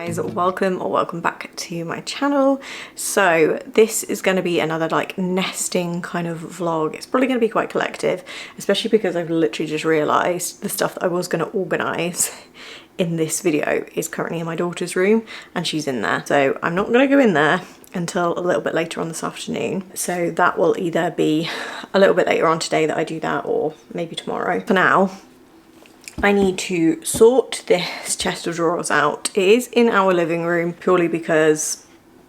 guys, welcome back to my channel. So this is going to be another like nesting kind of vlog. It's probably going to be quite collective, especially because I've literally just realised the stuff that I was going to organise in this video is currently in my daughter's room and she's in there, so I'm not going to go in there until a little bit later on this afternoon. So that will either be a little bit later on today that I do that, or maybe tomorrow. For now, I need to sort this chest of drawers out. It is in our living room purely because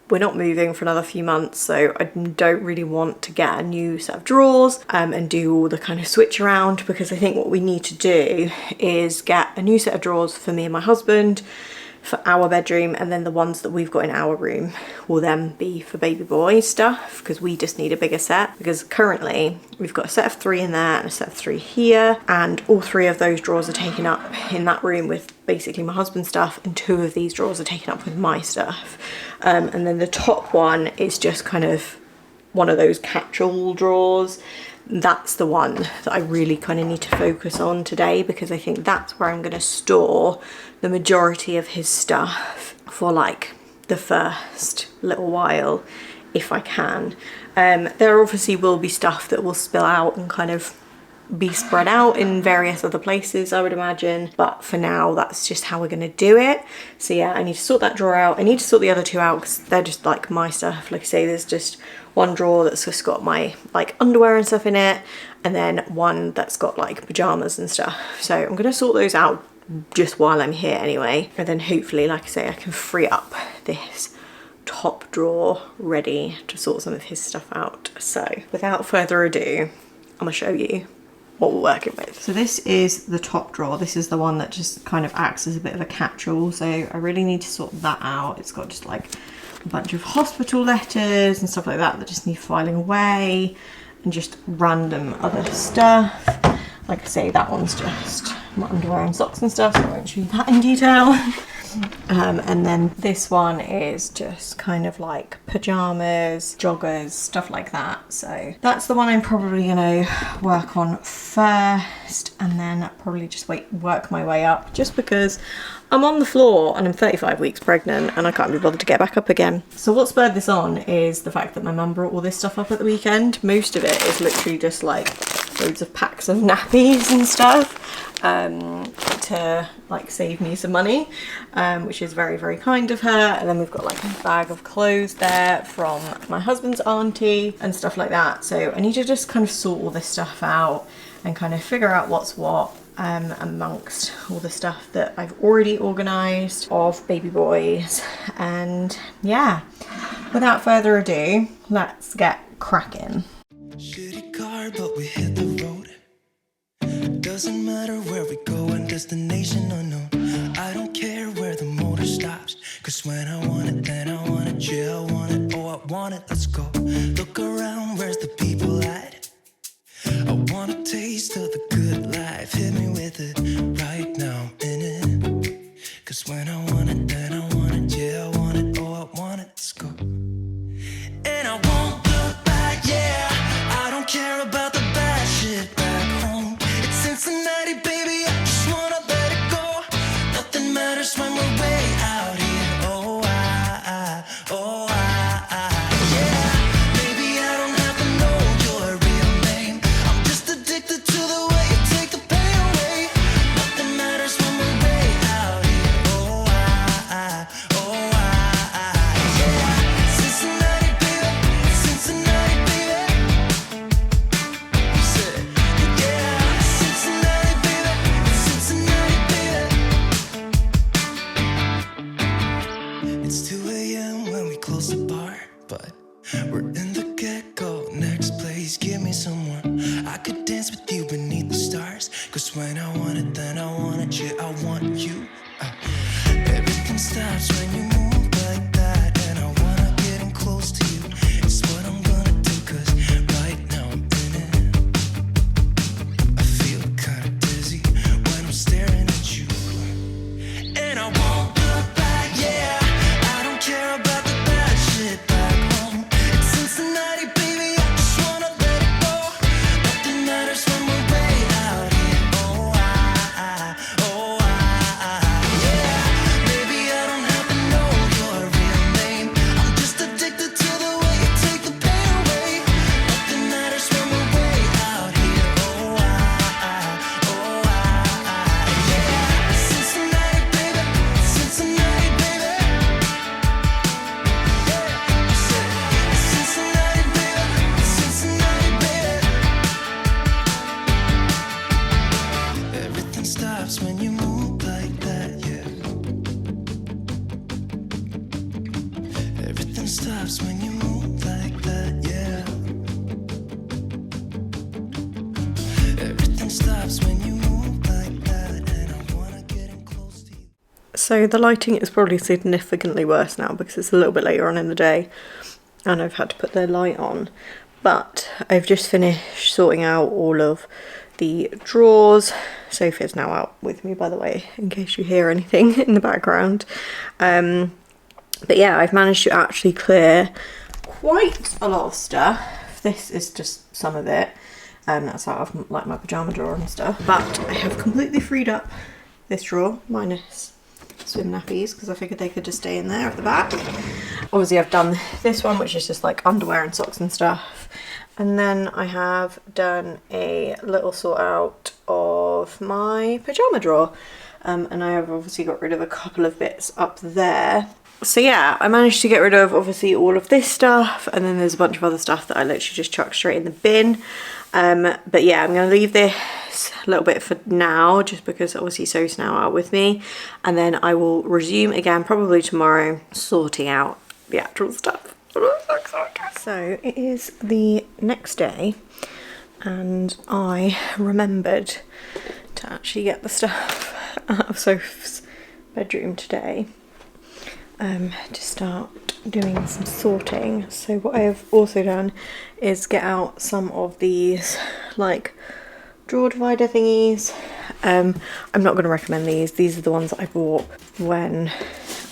we're not moving for another few months, so I don't really want to get a new set of drawers and do all the kind of switch around, because I think what we need to do is get a new set of drawers for me and my husband for our bedroom, and then the ones that we've got in our room will then be for baby boy stuff, because we just need a bigger set, because currently we've got a set of 3 in there and a set of 3 here, and all 3 of those drawers are taken up in that room with basically my husband's stuff, and 2 of these drawers are taken up with my stuff, and then the top one is just kind of one of those catch-all drawers. That's the one that I really kind of need to focus on today, because I think that's where I'm going to store the majority of his stuff for like the first little while, if I can. There obviously will be stuff that will spill out and kind of be spread out in various other places, I would imagine, but for now that's just how we're going to do it. So yeah, I need to sort that drawer out. I need to sort the other 2 out because they're just like my stuff. Like I say, there's just one drawer that's just got my like underwear and stuff in it, and then one that's got like pajamas and stuff. So I'm going to sort those out just while I'm here anyway, and then hopefully, like I say, I can free up this top drawer ready to sort some of his stuff out. So without further ado, I'm going to show you what we're working with. So this is the top drawer. This is the one that just kind of acts as a bit of a catch-all, so I really need to sort that out. It's got just like a bunch of hospital letters and stuff like that that just need filing away, and just random other stuff. Like I say, that one's just my underwear and socks and stuff, so I won't show you that in detail. And then this one is just kind of like pajamas, joggers, stuff like that. So that's the one I'm probably going to work on first, and then probably just work my way up, just because I'm on the floor and I'm 35 weeks pregnant and I can't be bothered to get back up again. So what spurred this on is the fact that my mum brought all this stuff up at the weekend. Most of it is literally just like loads of packs of nappies and stuff to like save me some money, which is very, very kind of her. And then we've got like a bag of clothes there from my husband's auntie and stuff like that. So I need to just kind of sort all this stuff out and kind of figure out what's what amongst all the stuff that I've already organised of baby boys. And yeah, without further ado, let's get cracking. Shitty car, but we hit the road. Doesn't matter where we go, and destination unknown. I don't care where the motor stops, cause when I want it, then I want it. Yeah, I want it, oh I want it, let's go. Look around, where's the people at? I want a taste of the good life. Hit me with it, right now I'm in it. Cause when I want it, then I want it. Yeah, I want it, oh I want it, let's go. And I won't look back, yeah. I don't care about the bad shit back home. It's Cincinnati, baby, I just wanna let it go. Nothing matters when we're way out here. Oh, yeah. Maybe I don't have to know your real name. I'm just addicted to the way you take the pain away. Nothing matters when we're way out here. Oh, yeah. Cincinnati, baby, Cincinnati, baby. You said, yeah, Cincinnati, baby, Cincinnati, baby. It's 2 a.m. when we close the bar, but we're in the get-go. Next place, give me some more. I could dance with you beneath the stars, cause when I want it, then I want it. Yeah, I want you. Everything stops when you move like that, and I wanna get in close to you. It's what I'm gonna do, cause right now I'm in it. I feel kinda dizzy when I'm staring at you. And I won't look back, yeah. I don't care about the bad shit back home. It's Cincinnati, baby, I just wanna let it go. Nothing matters when we're way out here. Oh, yeah. Maybe I don't have to know stops when you move like that, yeah. Everything stops when you move like that, yeah. Everything stops when you move like that, and I wanna get in close to you. So the lighting is probably significantly worse now because it's a little bit later on in the day and I've had to put the light on. But I've just finished sorting out all of the drawers. Sophia's now out with me, by the way, in case you hear anything in the background. But yeah, I've managed to actually clear quite a lot of stuff. This is just some of it. That's out of like my pyjama drawer and stuff. But I have completely freed up this drawer, minus swim nappies, because I figured they could just stay in there at the back. Obviously I've done this one, which is just like underwear and socks and stuff. And then I have done a little sort out of my pyjama drawer. And I have obviously got rid of a couple of bits up there. So yeah, I managed to get rid of obviously all of this stuff, and then there's a bunch of other stuff that I literally just chucked straight in the bin. But yeah, I'm going to leave this a little bit for now, just because obviously So's now out with me, and then I will resume again probably tomorrow, sorting out the actual stuff. So it is the next day, and I remembered to actually get the stuff out of Soph's bedroom today. To start doing some sorting. So what I have also done is get out some of these like drawer divider thingies. I'm not going to recommend these. These are the ones that I bought when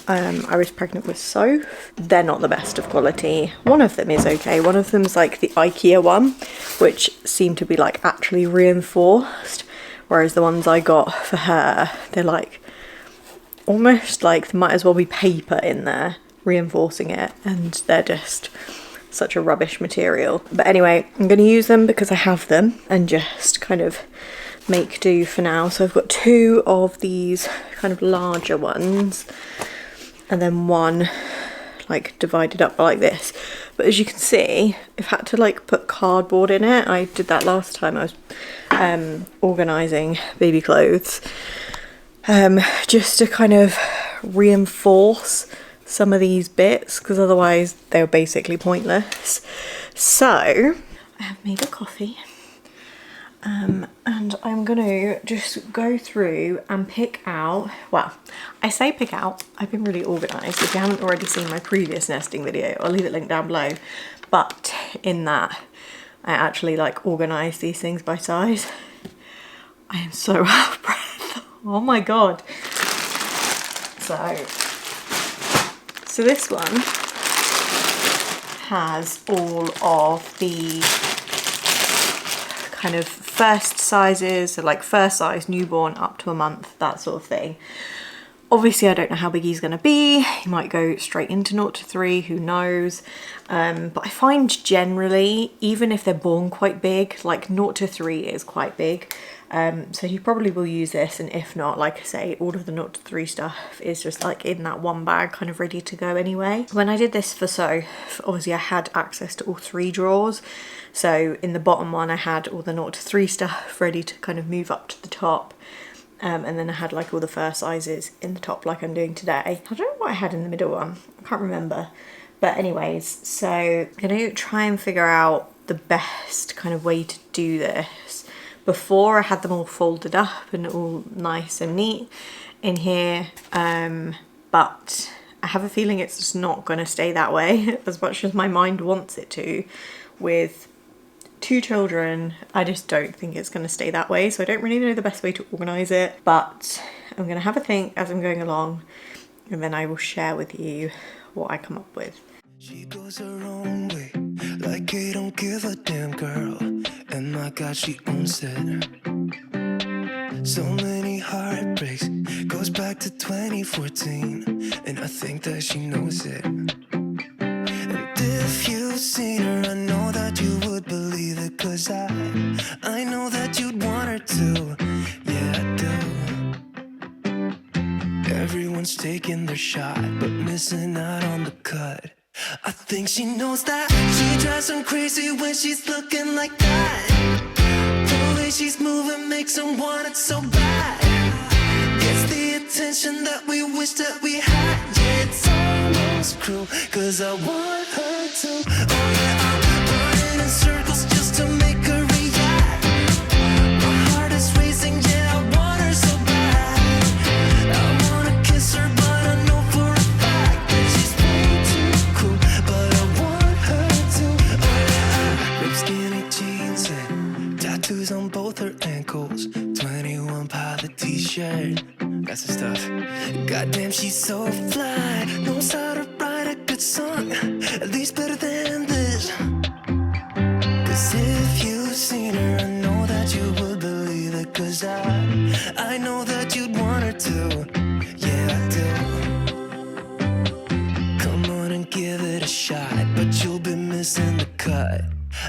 I was pregnant with Soph. They're not the best of quality. One of them is okay. One of them's like the IKEA one, which seemed to be like actually reinforced, whereas the ones I got for her, they're like almost like there might as well be paper in there reinforcing it, and they're just such a rubbish material. But anyway, I'm going to use them because I have them and just kind of make do for now. So I've got two of these kind of larger ones and then one like divided up like this. But as you can see, I've had to like put cardboard in it. I did that last time I was organising baby clothes. Just to kind of reinforce some of these bits, because otherwise they were basically pointless. So I have made a coffee, and I'm gonna just go through and pick out, well, I say pick out, I've been really organised. If you haven't already seen my previous nesting video, I'll leave it linked down below, but in that I actually like organise these things by size. I am so out of breath. Oh my god. So this one has all of the kind of first sizes, so like first size, newborn, up to a month, that sort of thing. Obviously I don't know how big he's going to be. He might go straight into 0 to 3, who knows. But I find generally, even if they're born quite big, like 0 to 3 is quite big. So he probably will use this, and if not, like I say, all of the 0 to 3 stuff is just like in that one bag, kind of ready to go anyway. When I did this for So, obviously I had access to all 3 drawers. So in the bottom one I had all the 0 to 3 stuff ready to kind of move up to the top. And then I had like all the first sizes in the top like I'm doing today. I don't know what I had in the middle one, I can't remember. But anyways, so I'm gonna try and figure out the best kind of way to do this. Before I had them all folded up and all nice and neat in here, but I have a feeling it's just not gonna stay that way as much as my mind wants it to. With 2 children, I just don't think it's going to stay that way, so I don't really know the best way to organise it, but I'm going to have a think as I'm going along, and then I will share with you what I come up with. She goes her own way, like I don't give a damn girl, and my God, she owns it. So many heartbreaks, goes back to 2014, and I think that she knows it. And if you've seen her, I know that you would believe it, 'cause I know that you'd want her to. Yeah, I do. Everyone's taking their shot, but missing out on the cut. I think she knows that. She drives him crazy when she's looking like that. The way she's moving makes him want it so bad. Gets the attention that we wish that we had. Yeah, it's almost cruel, cause I want her to. Oh yeah, I'm running in circles just to make her react. My heart is racing, yeah, I want her so bad. I wanna kiss her, but I know for a fact that she's way too cool. But I want her to. Oh yeah, ripped skinny jeans and tattoos on both her ankles. 21 pilot t-shirt, that's the stuff. Goddamn, she's so fly, knows how to write a good song, at least better than this. Cause if you've seen her, I know that you would believe it. Cause I know that you'd want her to. Yeah, I do. Come on and give it a shot, but you'll be missing the cut.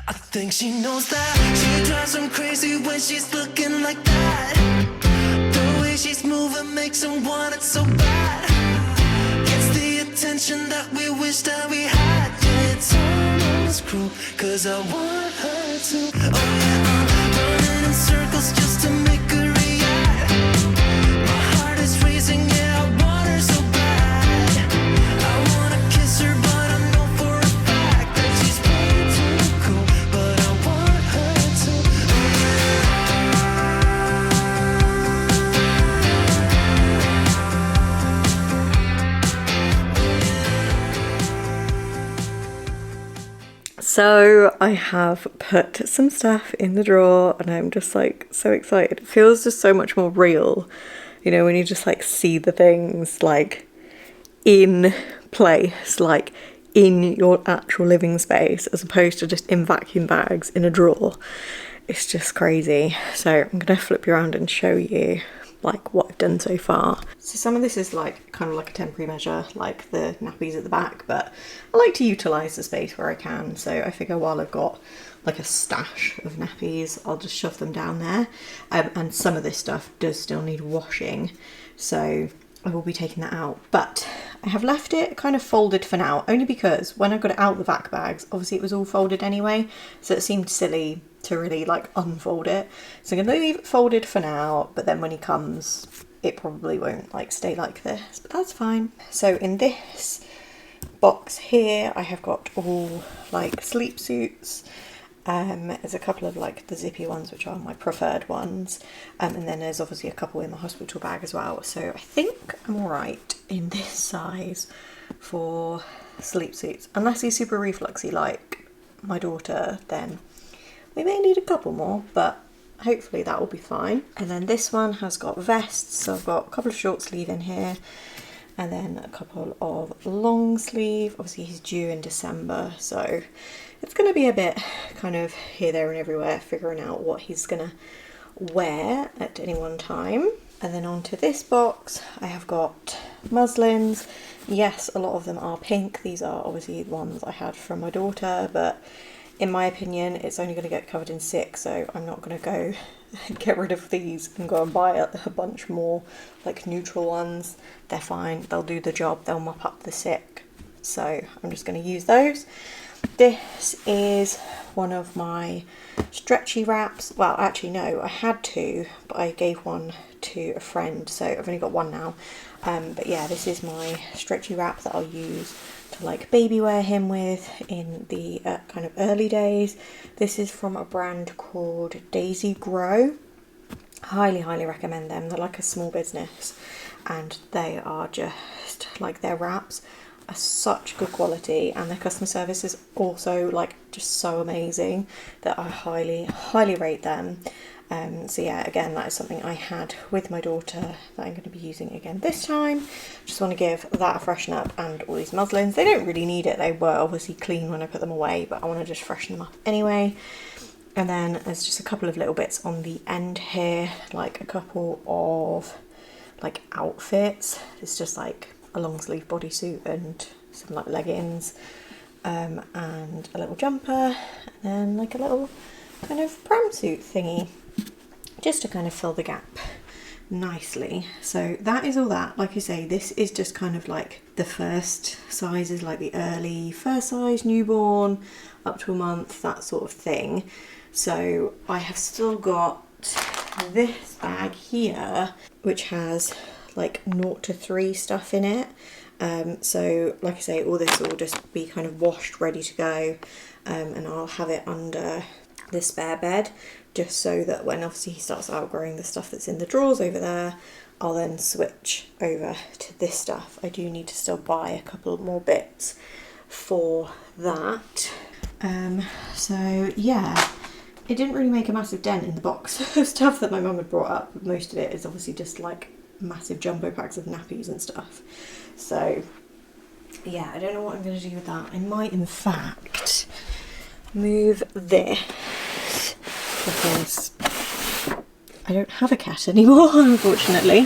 I think she knows that. She drives him crazy when she's looking like that. The way she's moving makes him want it so bad. Gets the attention that we wish that we had. Yeah, it's almost cruel, cause I want her to. Oh yeah, I'm running in circles just to make her react. My heart is racing, yeah, I want her so bad. I wanna kiss her, but I know for a fact that she's way too cool. But I want her to. So I have put some stuff in the drawer and I'm just like so excited. It feels just so much more real, you know, when you just like see the things like in place, like in your actual living space, as opposed to just in vacuum bags in a drawer. It's just crazy. So I'm gonna flip you around and show you like what I've done so far. So some of this is like kind of like a temporary measure, like the nappies at the back, but I like to utilise the space where I can. So I figure while I've got like a stash of nappies, I'll just shove them down there. And some of this stuff does still need washing, so I will be taking that out. But I have left it kind of folded for now, only because when I got it out the vac bags, obviously it was all folded anyway, so it seemed silly to really like unfold it. So I'm gonna leave it folded for now, but then when he comes, it probably won't like stay like this, but that's fine. So in this box here, I have got all like sleep suits. There's a couple of like the zippy ones, which are my preferred ones. And then there's obviously a couple in the hospital bag as well. So I think I'm all right in this size for sleep suits. Unless he's super refluxy like my daughter, then we may need a couple more, but hopefully that will be fine. And then this one has got vests. So I've got a couple of short sleeve in here and then a couple of long sleeve. Obviously he's due in December, so it's going to be a bit kind of here, there and everywhere, figuring out what he's going to wear at any one time. And then onto this box, I have got muslins. Yes, a lot of them are pink. These are obviously the ones I had from my daughter, but in my opinion, it's only going to get covered in sick, so I'm not going to go get rid of these and go and buy a bunch more like neutral ones. They're fine. They'll do the job. They'll mop up the sick. So I'm just going to use those. This is one of my stretchy wraps. Well, actually no, I had two, but I gave one to a friend, so I've only got one now. But yeah, this is my stretchy wrap that I'll use to like baby wear him with in the kind of early days. This is from a brand called Daisy Grow. Highly recommend them. They're like a small business and they are just like, their wraps are such good quality and their customer service is also like just so amazing that I highly rate them. So yeah, again, that is something I had with my daughter that I'm going to be using again this time. Just want to give that a freshen up, and all these muslins, they don't really need it. They were obviously clean when I put them away, but I want to just freshen them up anyway. And then there's just a couple of little bits on the end here, like a couple of like outfits. It's just like a long sleeve bodysuit and some like leggings, and a little jumper, and then like a little kind of pram suit thingy, just to kind of fill the gap nicely. So that is all that. Like I say, this is just kind of like the first sizes, like the early first size, newborn, up to a month, that sort of thing. So I have still got this bag here, which has like 0 to 3 stuff in it. So like I say, all this will just be kind of washed, ready to go, and I'll have it under the spare bed, just so that when obviously he starts outgrowing the stuff that's in the drawers over there, I'll then switch over to this stuff. I do need to still buy a couple more bits for that. So yeah, it didn't really make a massive dent in the box of stuff that my mum had brought up. Most of it is obviously just like massive jumbo packs of nappies and stuff. So yeah, I don't know what I'm going to do with that. I might in fact move this, because I don't have a cat anymore, unfortunately.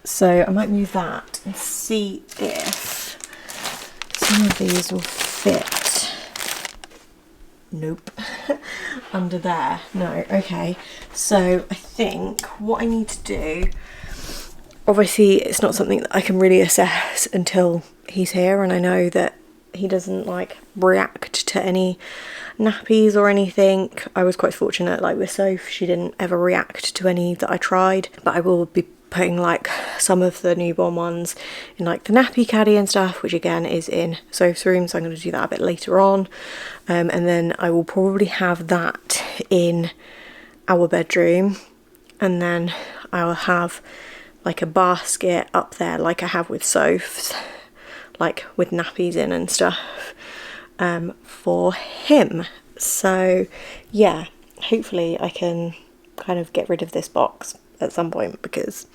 So I might move that and see if some of these will fit. Nope. Under there. No. Okay. So I think what I need to do, obviously it's not something that I can really assess until he's here and I know that he doesn't like react to any nappies or anything. I was quite fortunate, like with Soph, she didn't ever react to any that I tried, but I will be putting like some of the newborn ones in like the nappy caddy and stuff, which again is in Soph's room, so I'm going to do that a bit later on. And then I will probably have that in our bedroom, and then I'll have like a basket up there like I have with Soph's, like with nappies in and stuff, for him. So yeah, hopefully I can kind of get rid of this box at some point, because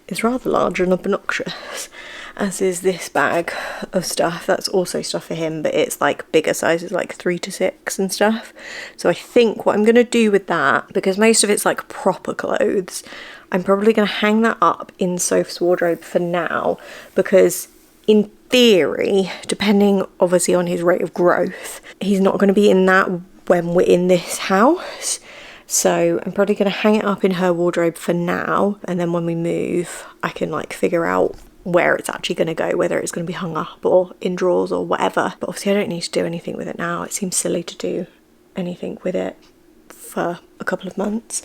it's rather large and obnoxious, as is this bag of stuff. That's also stuff for him, but it's like bigger sizes, like 3 to 6 and stuff. So I think what I'm going to do with that, because most of it's like proper clothes, I'm probably going to hang that up in Soph's wardrobe for now, because in theory, depending obviously on his rate of growth, he's not going to be in that when we're in this house. So I'm probably going to hang it up in her wardrobe for now, and then when we move I can like figure out where it's actually going to go, whether it's going to be hung up or in drawers or whatever. But obviously I don't need to do anything with it now. It seems silly to do anything with it for a couple of months.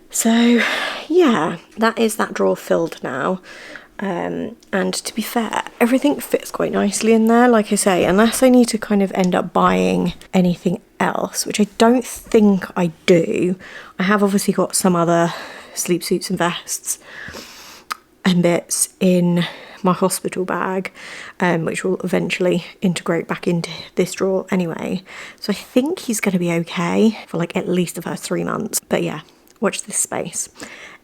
So yeah, that is that drawer filled now. And to be fair, everything fits quite nicely in there, like I say, unless I need to kind of end up buying anything else, which I don't think I do. I have obviously got some other sleep suits and vests and bits in my hospital bag, which will eventually integrate back into this drawer anyway. So I think he's going to be okay for like at least the first 3 months. But yeah, watch this space.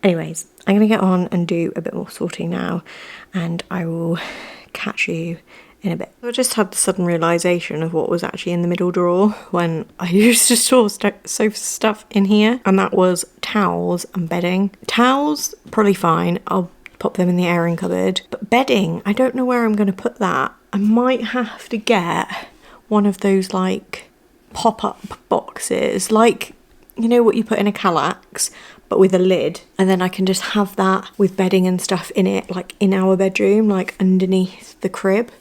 Anyways, I'm going to get on and do a bit more sorting now, and I will catch you in a bit. I just had the sudden realisation of what was actually in the middle drawer when I used to store sofa stuff in here, and that was towels and bedding. Towels, probably fine, I'll pop them in the airing cupboard, but bedding, I don't know where I'm going to put that. I might have to get one of those like pop-up boxes, like, you know what you put in a Kallax, but with a lid, and then I can just have that with bedding and stuff in it, like in our bedroom, like underneath the crib.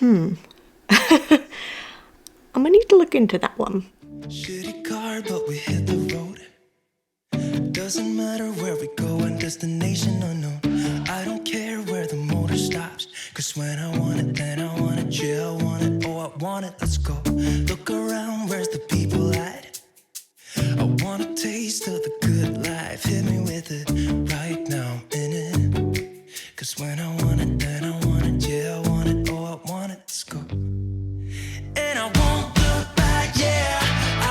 I'm gonna need to look into that one. Shitty car, but we hit the road. Doesn't matter where we go and destination unknown. I don't care where the motor stops, cause when I want it, then I want it. Yeah, I want it, oh I want it, let's go. Look around, where's the people at? I want a taste of the good life. Hit me with it right now, in it. Cause when I want it, then I want it. Yeah, I want it, oh I want it, let's go. And I won't look back, yeah.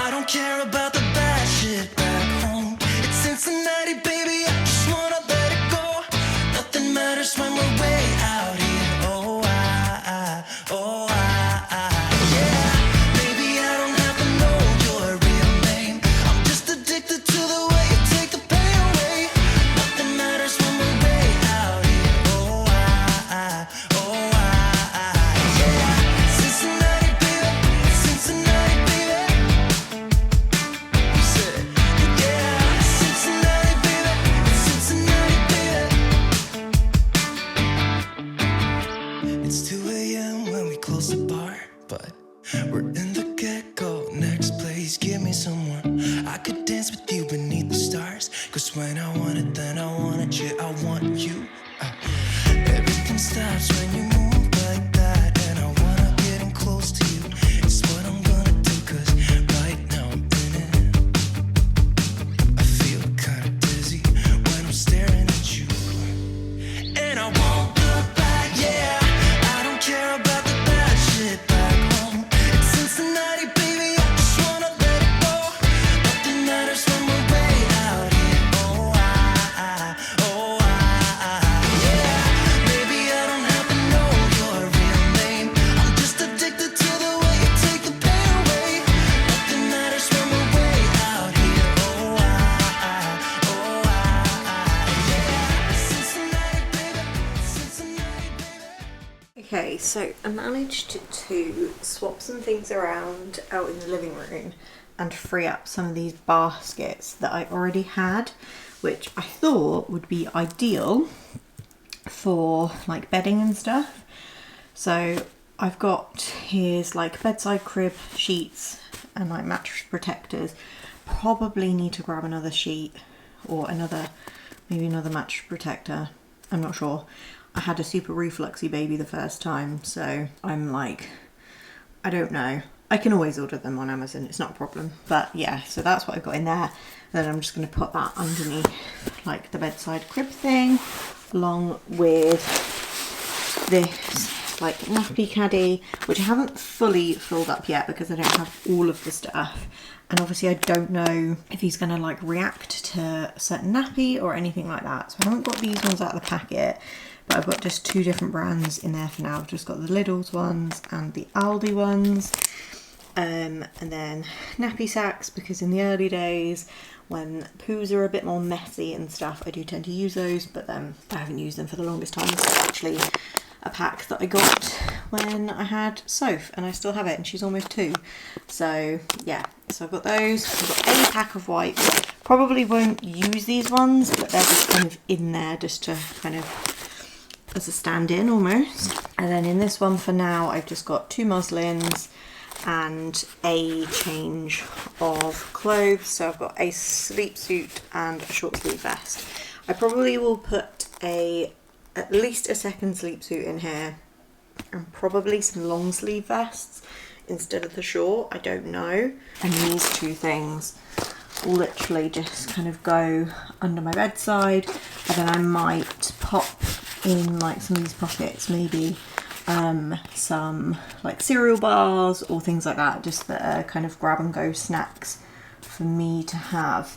I don't care about the bad shit back home. It's Cincinnati, baby, I just wanna let it go. Nothing matters when we're way out here. Oh, yeah. Baby, I don't have to know your real name. I'm just addicted to the way you take the pain away. then I wanted you, I want you. Everything stops when you move like that, and I wanna get in close to you. It's what I'm gonna do, 'cause right now I'm in it. I feel kinda dizzy when I'm staring at you, and I won't look back, yeah. I don't care about the bad shit back home. It's Cincinnati, baby, I just wanna let it go. Nothing matters when we're way out here. Oh, yeah. Maybe I don't have to know your real name. I'm just addicted to the way you take the pain away. Nothing matters when we're way out here. Oh, yeah. Cincinnati, baby, Cincinnati, baby. Okay, so I managed to swap some things around out in the living room and free up some of these baskets that I already had, which I thought would be ideal for like bedding and stuff. So I've got here's like bedside crib sheets and like mattress protectors. Probably need to grab another sheet or maybe another mattress protector. I'm not sure. I had a super refluxy baby the first time, so I'm like, I don't know. I can always order them on Amazon, it's not a problem. But yeah, so that's what I've got in there. Then I'm just going to put that underneath like the bedside crib thing, along with this like nappy caddy, which I haven't fully filled up yet because I don't have all of the stuff. And obviously I don't know if he's going to like react to a certain nappy or anything like that. So I haven't got these ones out of the packet. But I've got just two different brands in there for now. I've just got the Lidl's ones and the Aldi ones. And then nappy sacks, because in the early days when poos are a bit more messy and stuff, I do tend to use those, but I haven't used them for the longest time. This is actually a pack that I got when I had Soph, and I still have it, and she's almost 2. So yeah, so I've got those. I've got a pack of wipes. Probably won't use these ones, but they're just kind of in there just to kind of as a stand-in almost. And then in this one for now, I've just got 2 muslins and a change of clothes. So I've got a sleep suit and a short sleeve vest. I probably will put at least a second sleep suit in here and probably some long sleeve vests instead of the short. I don't know. And these 2 things will literally just kind of go under my bedside, and then I might pop in like some of these pockets, maybe some like cereal bars or things like that, just that are kind of grab and go snacks for me to have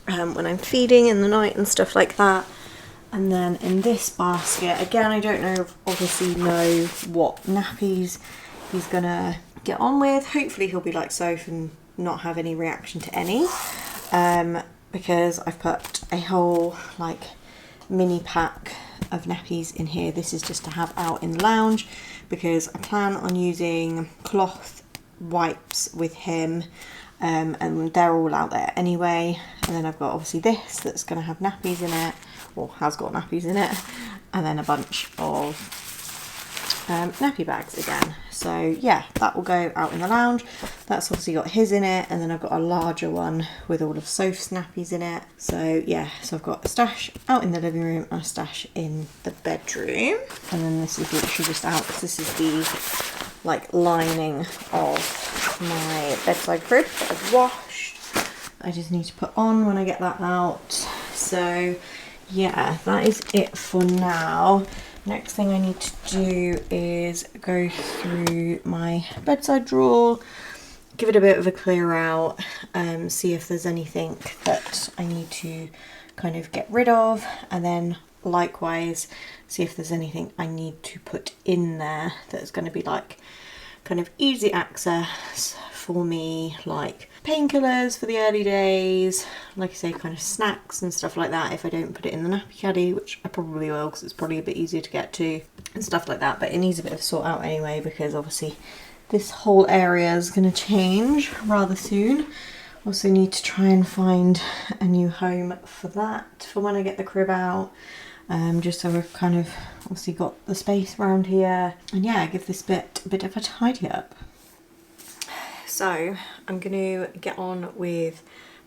when I'm feeding in the night and stuff like that. And then in this basket, again, I don't know, obviously know what nappies he's gonna get on with. Hopefully he'll be like Soph and not have any reaction to any, because I've put a whole like mini pack of nappies in here. This is just to have out in the lounge because I plan on using cloth wipes with him, and they're all out there anyway. And then I've got obviously this that's going to have nappies in it, or has got nappies in it, and then a bunch of nappy bags again. So yeah, that will go out in the lounge. That's obviously got his in it, and then I've got a larger one with all of Soph's nappies in it. So yeah, so I've got a stash out in the living room and a stash in the bedroom. And then this is literally just out, because this is the like lining of my bedside crib that I've washed. I just need to put on when I get that out. So yeah, that is it for now. Next thing I need to do is go through my bedside drawer, give it a bit of a clear out, see if there's anything that I need to kind of get rid of, and then likewise see if there's anything I need to put in there that's going to be like kind of easy access for me, like painkillers for the early days, like I say, kind of snacks and stuff like that if I don't put it in the nappy caddy, which I probably will because it's probably a bit easier to get to and stuff like that. But it needs a bit of sort out anyway, because obviously this whole area is going to change rather soon. Also need to try and find a new home for that, for when I get the crib out, just so we've kind of obviously got the space around here, and yeah, give this bit a bit of a tidy up. So I'm going to get on with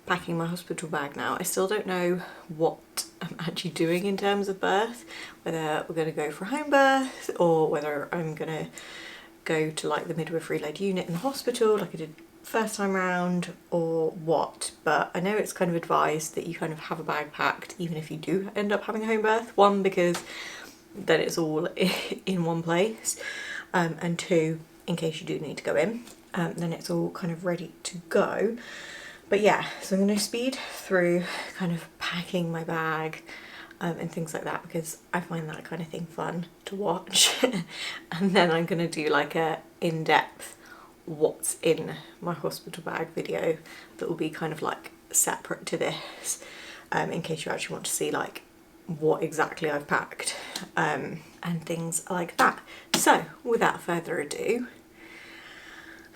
packing my hospital bag now. I still don't know what I'm actually doing in terms of birth, whether we're going to go for a home birth or whether I'm going to go to like the midwifery led unit in the hospital like I did first time round or what. But I know it's kind of advised that you kind of have a bag packed even if you do end up having a home birth. One, because then it's all in one place, and two, in case you do need to go in, then it's all kind of ready to go. But yeah, so I'm going to speed through kind of packing my bag and things like that, because I find that kind of thing fun to watch. And then I'm going to do like a in-depth what's in my hospital bag video that will be kind of like separate to this, in case you actually want to see like what exactly I've packed, and things like that. So without further ado,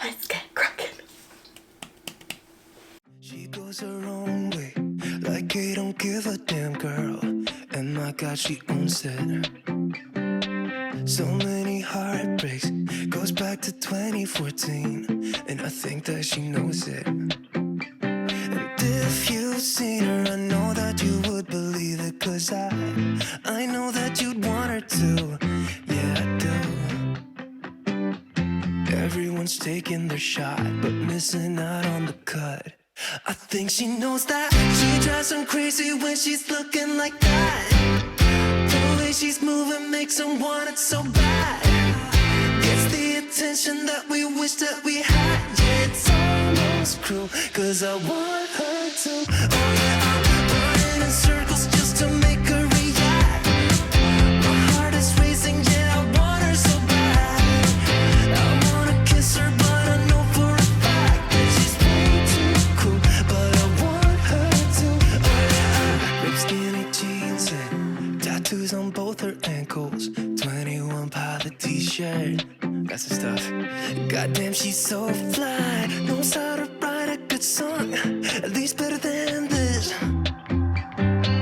let's get cracking. She goes her own way, like I don't give a damn girl. And my God, she owns it. So many heartbreaks, goes back to 2014, and I think that she knows it. And if you've seen her, I know that you would believe it, 'cause I know that you'd want her to. Yeah, I do. Everyone's taking their shot, but missing out on the cut. I think she knows that. She drives them crazy when she's looking like that. The way she's moving makes them want it so bad. Gets the attention that we wish that we had. Yeah, it's almost cruel, 'cause I want her to. Oh yeah, I'm running in circles just to make her react. My heart is racing, yeah, I want her so bad. I wanna kiss her, but I know for a fact that she's way too cool. But I want her to. Oh yeah, ripped skinny jeans and tattoos on both her ankles. 21 Pilot t-shirt, that's the stuff. Goddamn, she's so fly. Knows how to write a good song, at least better than this.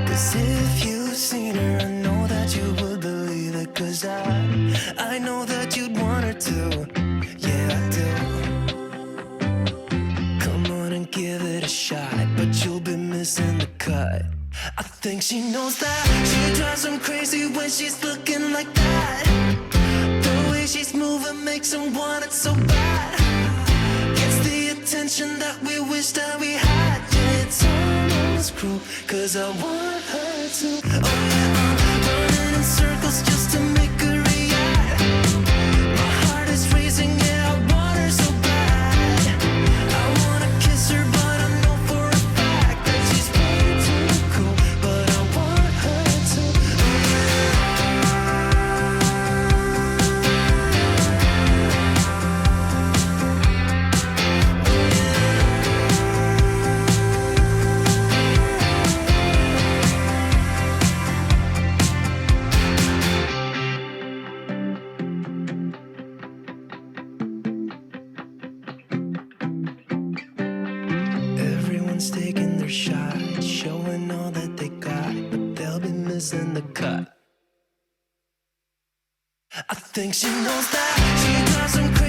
'Cause if you've seen her, I know that you would believe it. 'Cause I know that you'd want her to. Yeah, I do. Come on and give it a shot, but you'll be missing the cut. I think she knows that. She drives them crazy when she's looking like that. The way she's moving makes them want it so bad. Gets the attention that we wish that we had. Yeah, it's almost cruel, 'cause I want her to. Oh yeah, I'm running in circles just to make her react. My heart is racing, yeah, I want her so bad. I wanna kiss her, but I know for a fact that she's way too cool. But I want her to. Everyone's taking their shot, showing all that they got, but they'll be missing the cut. I think she knows that. She drives them crazy.